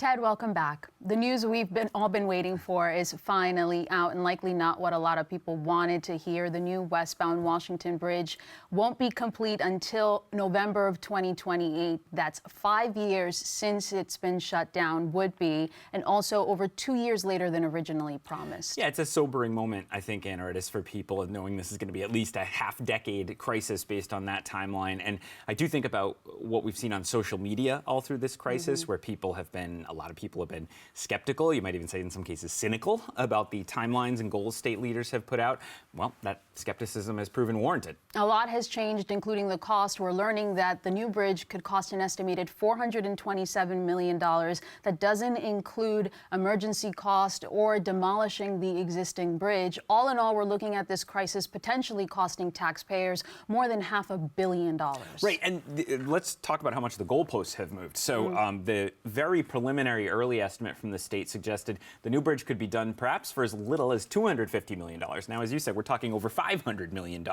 Ted, welcome back. The news we've all been waiting for is finally out, and likely not what a lot of people wanted to hear. The new Westbound Washington Bridge won't be complete until November of 2028. That's 5 years since it's been shut down, would be, and also over 2 years later than originally promised. Yeah, it's a sobering moment, I think, Anaridis, for people, knowing this is going to be at least a half-decade crisis based on that timeline. And I do think about what we've seen on social media all through this crisis, where a lot of people have been skeptical, you might even say in some cases cynical, about the timelines and goals state leaders have put out. Well, that skepticism has proven warranted. A lot has changed, including the cost. We're learning that the new bridge could cost an estimated $427 million. That doesn't include emergency cost or demolishing the existing bridge. All in all, we're looking at this crisis potentially costing taxpayers more than $500 million. Right, and let's talk about how much the goalposts have moved. So the very preliminary early estimate from the state suggested the new bridge could be done perhaps for as little as $250 million. Now, as you said, we're talking over $500 million.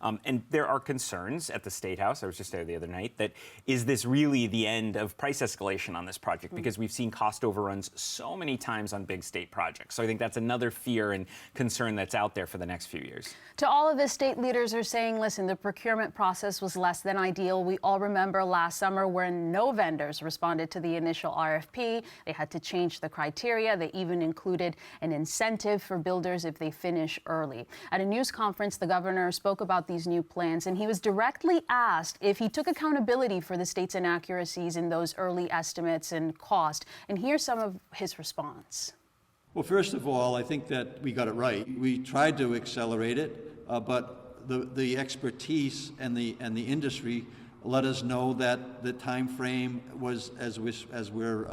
And there are concerns at the State House, I was just there the other night, that is this really the end of price escalation on this project? Because we've seen cost overruns so many times on big state projects. So I think that's another fear and concern that's out there for the next few years. To all of this, state leaders are saying, listen, the procurement process was less than ideal. We all remember last summer when no vendors responded to the initial RFP. They had to change the criteria. They even included an incentive for builders if they finish early. At a news conference, the governor spoke about these new plans, and he was directly asked if he took accountability for the state's inaccuracies in those early estimates and cost. And here's some of his response. Well, first of all, I think that we got it right. We tried to accelerate it, but the expertise and the industry let us know that the time frame was as we're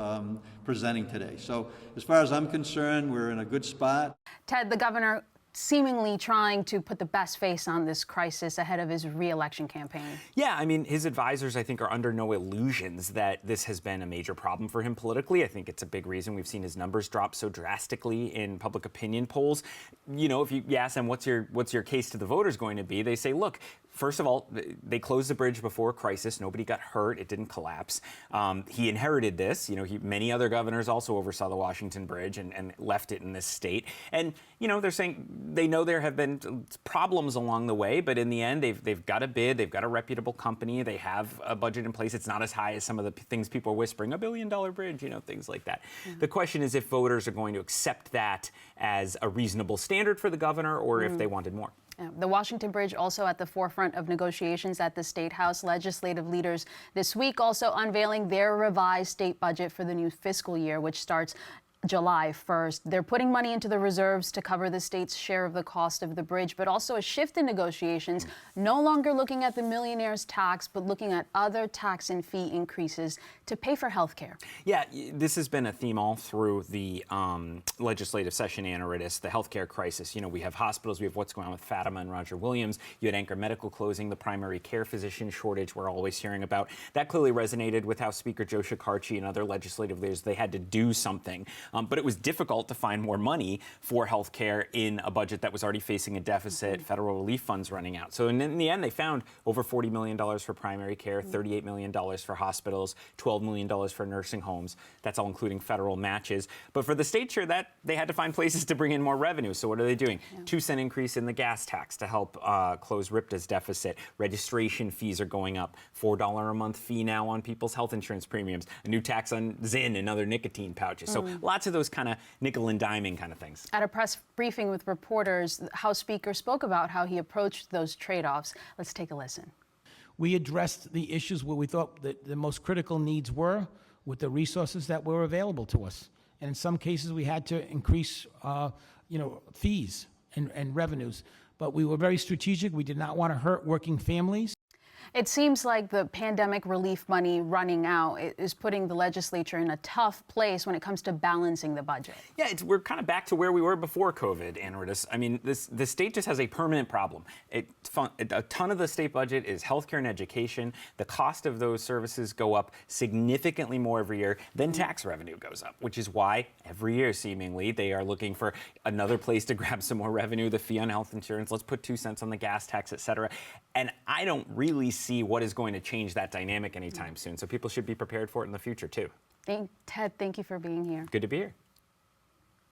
presenting today. So as far as I'm concerned, we're in a good spot. Ted, the governor seemingly trying to put the best face on this crisis ahead of his re-election campaign. Yeah, I mean, his advisors, I think, are under no illusions that this has been a major problem for him politically. I think it's a big reason we've seen his numbers drop so drastically in public opinion polls. You know, if you ask them what's your case to the voters going to be, they say, look, first of all, they closed the bridge before a crisis. Nobody got hurt. It didn't collapse. He inherited this. You know, many other governors also oversaw the Washington Bridge and left it in this state. And, you know, they're saying they know there have been problems along the way, but in the end, they've got a bid. They've got a reputable company. They have a budget in place. It's not as high as some of the things people are whispering, $1 billion bridge, you know, things like that. The question is if voters are going to accept that as a reasonable standard for the governor or if they wanted more. The Washington Bridge also at the forefront of negotiations at the State House. Legislative leaders this week also unveiling their revised state budget for the new fiscal year, which starts July 1st. They're putting money into the reserves to cover the state's share of the cost of the bridge, but also a shift in negotiations, no longer looking at the millionaire's tax, but looking at other tax and fee increases to pay for health care. Yeah, this has been a theme all through the legislative session, Anaridis, the health care crisis. You know, we have hospitals, we have what's going on with Fatima and Roger Williams. You had Anchor Medical closing, the primary care physician shortage we're always hearing about. That clearly resonated with House Speaker Joe Shekarchi and other legislative leaders. They had to do something. But it was difficult to find more money for health care in a budget that was already facing a deficit, federal relief funds running out. So in the end, they found over $40 million for primary care, $38 million for hospitals, $12 million for nursing homes. That's all including federal matches. But for the state share, that they had to find places to bring in more revenue. So what are they doing? 2-cent increase in the gas tax to help close RIPTA's deficit. Registration fees are going up. $4 a month fee now on people's health insurance premiums. A new tax on Zyn and other nicotine pouches. So lots of those kind of nickel and diming kind of things. At a press briefing with reporters, the House Speaker spoke about how he approached those trade-offs. Let's take a listen. We addressed the issues where we thought that the most critical needs were with the resources that were available to us. And in some cases, we had to increase, fees and revenues. But we were very strategic. We did not want to hurt working families. It seems like the pandemic relief money running out is putting the legislature in a tough place when it comes to balancing the budget. Yeah, we're kind of back to where we were before COVID, Anaridis. I mean, the state just has a permanent problem. A ton of the state budget is healthcare and education. The cost of those services go up significantly more every year than tax revenue goes up, which is why every year, seemingly, they are looking for another place to grab some more revenue, the fee on health insurance. Let's put 2 cents on the gas tax, et cetera. And I don't really see what is going to change that dynamic anytime soon. So people should be prepared for it in the future too. Ted, thank you for being here. Good to be here.